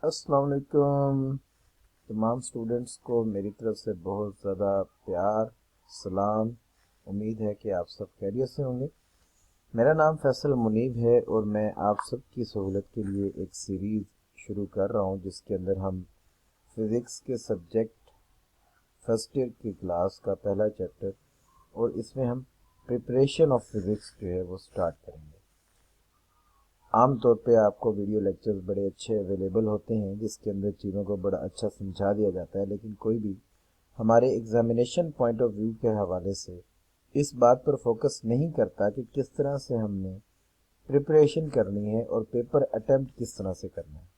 अस्सलाम वालेकुम। तमाम स्टूडेंट्स को मेरी तरफ से बहुत ज़्यादा प्यार सलाम। उम्मीद है कि आप सब खैरियत से होंगे। मेरा नाम फैसल मुनीब है और मैं आप सब की सहूलत के लिए एक सीरीज़ शुरू कर रहा हूं जिसके अंदर हम फ़िज़िक्स के सब्जेक्ट फर्स्ट ईयर की क्लास का पहला चैप्टर और इसमें हम प्रिपरेशन ऑफ फ़िज़िक्स जो है वो स्टार्ट करेंगे। आम तौर पे आपको वीडियो लेक्चर्स बड़े अच्छे अवेलेबल होते हैं जिसके अंदर चीज़ों को बड़ा अच्छा समझा दिया जाता है, लेकिन कोई भी हमारे एग्जामिनेशन पॉइंट ऑफ व्यू के हवाले से इस बात पर फोकस नहीं करता कि किस तरह से हमने प्रिपरेशन करनी है और पेपर अटेम्प्ट किस तरह से करना है।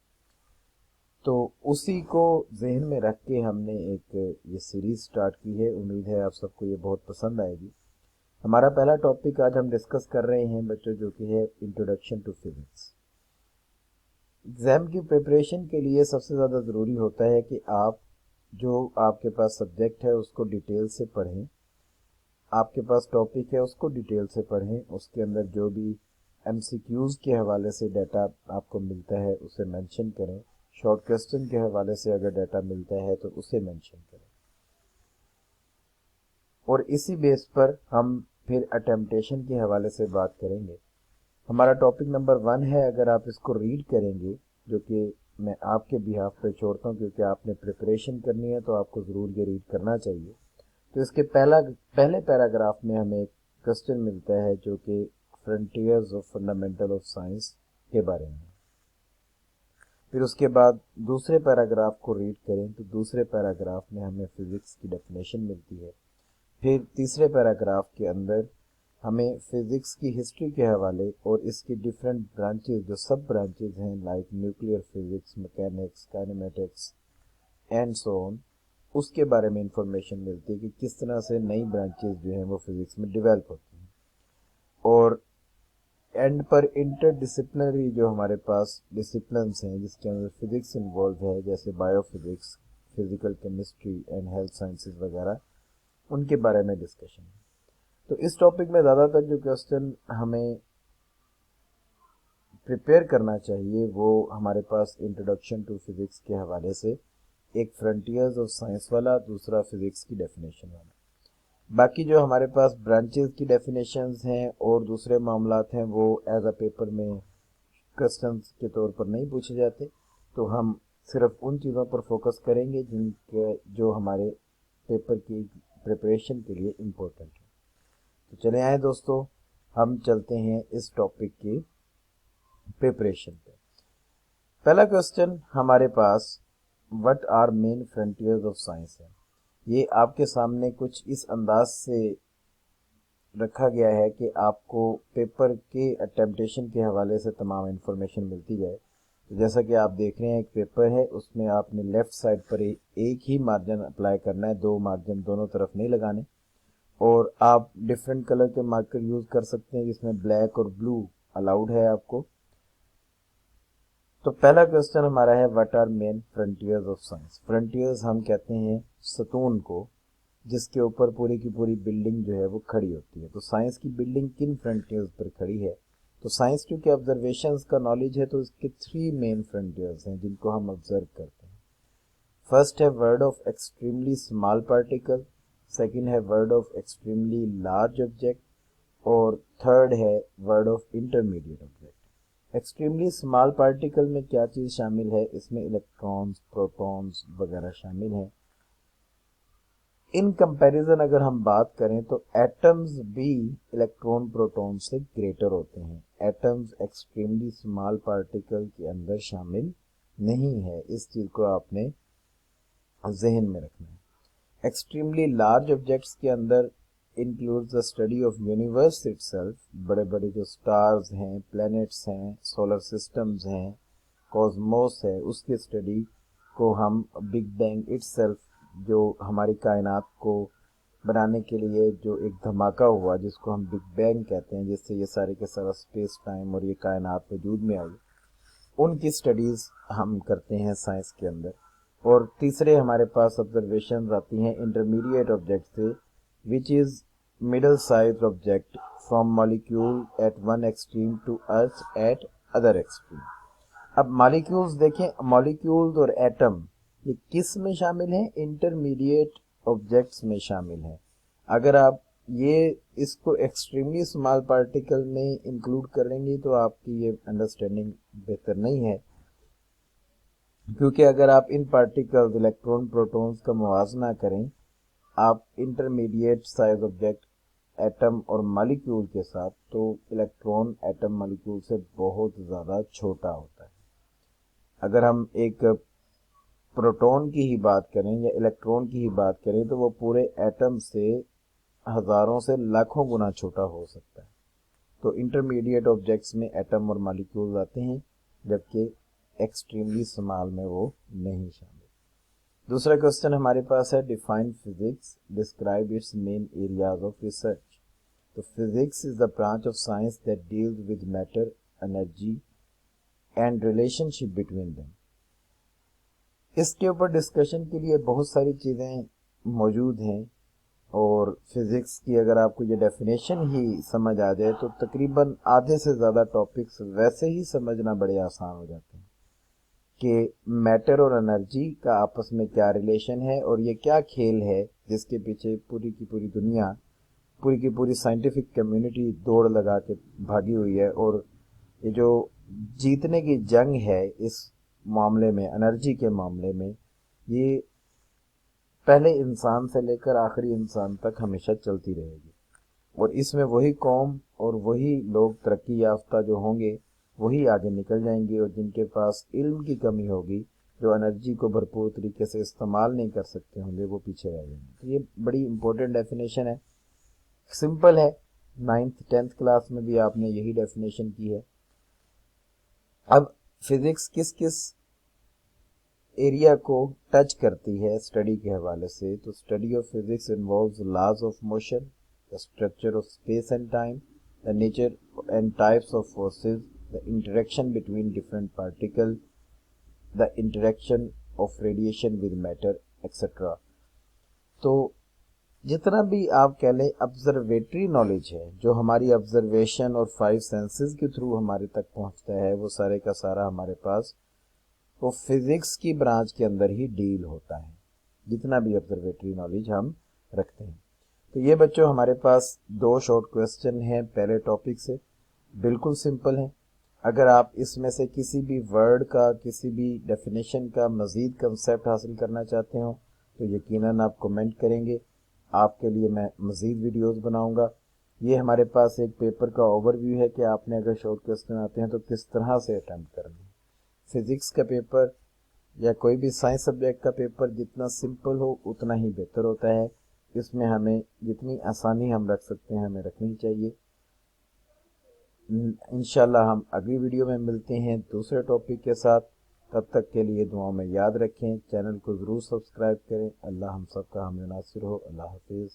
तो उसी को जहन में रख के हमने एक ये सीरीज़ स्टार्ट की है। उम्मीद है आप सबको ये बहुत पसंद आएगी। हमारा पहला टॉपिक आज हम डिस्कस कर रहे हैं बच्चों, जो कि है इंट्रोडक्शन टू फिजिक्स। एग्ज़ाम की प्रिपरेशन के लिए सबसे ज़्यादा ज़रूरी होता है कि आप जो आपके पास सब्जेक्ट है उसको डिटेल से पढ़ें, आपके पास टॉपिक है उसको डिटेल से पढ़ें, उसके अंदर जो भी एमसीक्यूज़ के हवाले से डाटा आपको मिलता है उसे मेंशन करें, शॉर्ट क्वेश्चन के हवाले से अगर डाटा मिलता है तो उसे मेंशन करें, और इसी बेस पर हम फिर अटेम्पटेशन के हवाले से बात करेंगे। हमारा टॉपिक नंबर 1 है। अगर आप इसको रीड करेंगे, जो कि मैं आपके बिहाफ पे छोड़ता हूँ क्योंकि आपने प्रिपरेशन करनी है तो आपको ज़रूर ये रीड करना चाहिए। तो इसके पहले पैराग्राफ में हमें एक क्वेश्चन मिलता है जो कि frontiers of fundamental of science के बारे में। फिर उसके बाद दूसरे पैराग्राफ को रीड करें तो दूसरे पैराग्राफ में हमें फिज़िक्स की डेफिनेशन मिलती है। फिर तीसरे पैराग्राफ के अंदर हमें फिज़िक्स की हिस्ट्री के हवाले और इसकी डिफरेंट ब्रांचेस, जो सब ब्रांचेस हैं, like nuclear physics, mechanics, kinematics and so on, उसके बारे में इंफॉर्मेशन मिलती है कि किस तरह से नई ब्रांचेस जो हैं वो फिज़िक्स में डेवलप होती हैं। और एंड पर इंटरडिसिप्लिनरी जो हमारे पास डिसिप्लिन्स हैं जिसके अंदर फिज़िक्स इन्वॉल्व है, जैसे biophysics, physical chemistry and health sciences वगैरह, उनके बारे में डिस्कशन है। तो इस टॉपिक में ज़्यादातर जो क्वेश्चन हमें प्रिपेयर करना चाहिए वो हमारे पास इंट्रोडक्शन टू फिज़िक्स के हवाले से एक फ्रंटियर्स ऑफ साइंस वाला, दूसरा फिज़िक्स की डेफिनेशन वाला। बाकी जो हमारे पास ब्रांचेस की डेफिनेशंस हैं और दूसरे मामलात हैं वो एज अ पेपर में क्वेश्चंस के तौर पर नहीं पूछे जाते, तो हम सिर्फ उन चीज़ों पर फोकस करेंगे जिनके जो हमारे पेपर की प्रिपरेशन के लिए इम्पोर्टेंट है। तो चले आए दोस्तों, हम चलते हैं इस टॉपिक की प्रिपरेशन पे। पहला क्वेश्चन हमारे पास what are main frontiers of science है। ये आपके सामने कुछ इस अंदाज से रखा गया है कि आपको पेपर के अटेम्पटेशन के हवाले से तमाम इन्फॉर्मेशन मिलती जाए। तो जैसा कि आप देख रहे हैं एक पेपर है, उसमें आपने लेफ़्ट साइड पर एक ही मार्जिन अप्लाई करना है, दो मार्जिन दोनों तरफ नहीं लगाने, और आप डिफरेंट कलर के मार्कर यूज़ कर सकते हैं जिसमें ब्लैक और ब्लू अलाउड है आपको। तो पहला क्वेश्चन हमारा है what are main frontiers of science. Frontiers हम कहते हैं सतून को जिसके ऊपर पूरी की पूरी बिल्डिंग जो है वो खड़ी होती है। तो साइंस की बिल्डिंग किन फ्रंटियर्स पर खड़ी है? तो साइंस क्योंकि ऑब्जर्वेशंस का नॉलेज है तो इसके 3 मेन फ्रंटियर्स हैं जिनको हम ऑब्जर्व करते हैं। फर्स्ट है world of extremely small particle, second है world of extremely large object, और थर्ड है world of intermediate object. Extremely small particle में क्या चीज़ शामिल है? इसमें इलेक्ट्रॉन्स, प्रोटॉन्स वगैरह शामिल हैं। इन कंपैरिजन अगर हम बात करें तो एटम्स भी इलेक्ट्रॉन प्रोटॉन से ग्रेटर होते हैं। एटम्स एक्सट्रीमली स्मॉल पार्टिकल के अंदर शामिल नहीं है, इस चीज़ को आपने जहन में रखना है। एक्सट्रीमली लार्ज ऑब्जेक्ट्स के अंदर includes the study of universe itself, बड़े बड़े जो स्टार्स हैं, प्लैनेट्स हैं, सोलर सिस्टम्स हैं, कॉस्मोस है, उसकी स्टडी को हम बिग बैंग इटसेल्फ, जो हमारी कायनात को बनाने के लिए जो एक धमाका हुआ जिसको हम बिग बैंग कहते हैं, जिससे ये सारे के सारा स्पेस टाइम और ये कायनात वजूद में आई, उनकी स्टडीज़ हम करते हैं साइंस के अंदर। और तीसरे हमारे पास ऑब्जर्वेशन आती हैं इंटरमीडिएट ऑब्जेक्ट से, which is middle size object from molecule at one extreme to earth at other extreme. अब मॉलिक्यूल्स देखें, मॉलिक्यूल्स और एटम ये किस में शामिल हैं? इंटरमीडिएट ऑब्जेक्ट्स में शामिल हैं। अगर आप ये इसको एक्सट्रीमली स्मॉल पार्टिकल में इंक्लूड करेंगे तो आपकी ये अंडरस्टैंडिंग बेहतर नहीं है, क्योंकि अगर आप इन पार्टिकल्स इलेक्ट्रॉन प्रोटॉन्स का मुवाजना करें, आप इंटरमीडिएट साइज ऑब्जेक्ट एटम और मॉलिक्यूल के साथ, तो इलेक्ट्रॉन एटम मॉलिक्यूल से बहुत ज़्यादा छोटा होता है। अगर हम एक प्रोटॉन की ही बात करें या इलेक्ट्रॉन की ही बात करें तो वो पूरे एटम से हज़ारों से लाखों गुना छोटा हो सकता है। तो इंटरमीडिएट ऑब्जेक्ट्स में एटम और मॉलिक्यूल्स आते हैं, जबकि एक्सट्रीमली स्मॉल में वो नहीं शामिल। दूसरा क्वेश्चन हमारे पास है, define physics, describe its main areas of research. तो physics is the branch of science that deals with matter, energy and relationship between them. इसके ऊपर डिस्कशन के लिए बहुत सारी चीज़ें मौजूद हैं, और फिज़िक्स की अगर आपको ये डेफिनेशन ही समझ आ जाए तो तकरीबन आधे से ज़्यादा टॉपिक्स वैसे ही समझना बड़े आसान हो जाते हैं कि मैटर और एनर्जी का आपस में क्या रिलेशन है, और ये क्या खेल है जिसके पीछे पूरी की पूरी दुनिया, पूरी की पूरी साइंटिफिक कम्युनिटी दौड़ लगा के भागी हुई है। और ये जो जीतने की जंग है इस मामले में, एनर्जी के मामले में, ये पहले इंसान से लेकर आखिरी इंसान तक हमेशा चलती रहेगी। और इसमें वही कौम और वही लोग तरक्की याफ्ता जो होंगे वही आगे निकल जाएंगे, और जिनके पास इल्म की कमी होगी, जो एनर्जी को भरपूर तरीके से इस्तेमाल नहीं कर सकते होंगे, वो पीछे रह जाएंगे। तो ये बड़ी इंपॉर्टेंट डेफिनेशन है, सिंपल है, 9th-10th क्लास में भी आपने यही डेफिनेशन की है। अब फिजिक्स किस किस एरिया को टच करती है स्टडी के हवाले से? तो study of physics involves laws of motion, the structure of space and time, the nature and types of forces, the interaction between different particle, the interaction of radiation with matter etcetera. तो जितना भी आप कह लें observatory knowledge है, जो हमारी observation और 5 सेंसेस के थ्रू हमारे तक पहुंचता है, वो सारे का सारा हमारे पास वो फिजिक्स की ब्रांच के अंदर ही डील होता है, जितना भी ऑब्जर्वेटरी नॉलेज हम रखते हैं। तो ये बच्चों हमारे पास 2 शॉर्ट क्वेश्चन हैं पहले टॉपिक से, बिल्कुल सिंपल हैं। अगर आप इसमें से किसी भी वर्ड का, किसी भी डेफिनेशन का मज़ीद कंसेप्ट हासिल करना चाहते हो तो यकीनन आप कमेंट करेंगे, आपके लिए मैं मज़ीद वीडियोस बनाऊंगा। ये हमारे पास एक पेपर का ओवरव्यू है कि आपने अगर शॉर्ट क्वेश्चन आते हैं तो किस तरह से अटैम्प्ट करना है। फिज़िक्स का पेपर या कोई भी साइंस सब्जेक्ट का पेपर जितना सिंपल हो उतना ही बेहतर होता है। इसमें हमें जितनी आसानी हम रख सकते हैं हमें रखनी चाहिए। इंशाल्लाह हम अगली वीडियो में मिलते हैं दूसरे टॉपिक के साथ। तब तक के लिए दुआओं में याद रखें, चैनल को ज़रूर सब्सक्राइब करें। अल्लाह हम सब का हम नासिर हो। अल्लाह हाफिज़।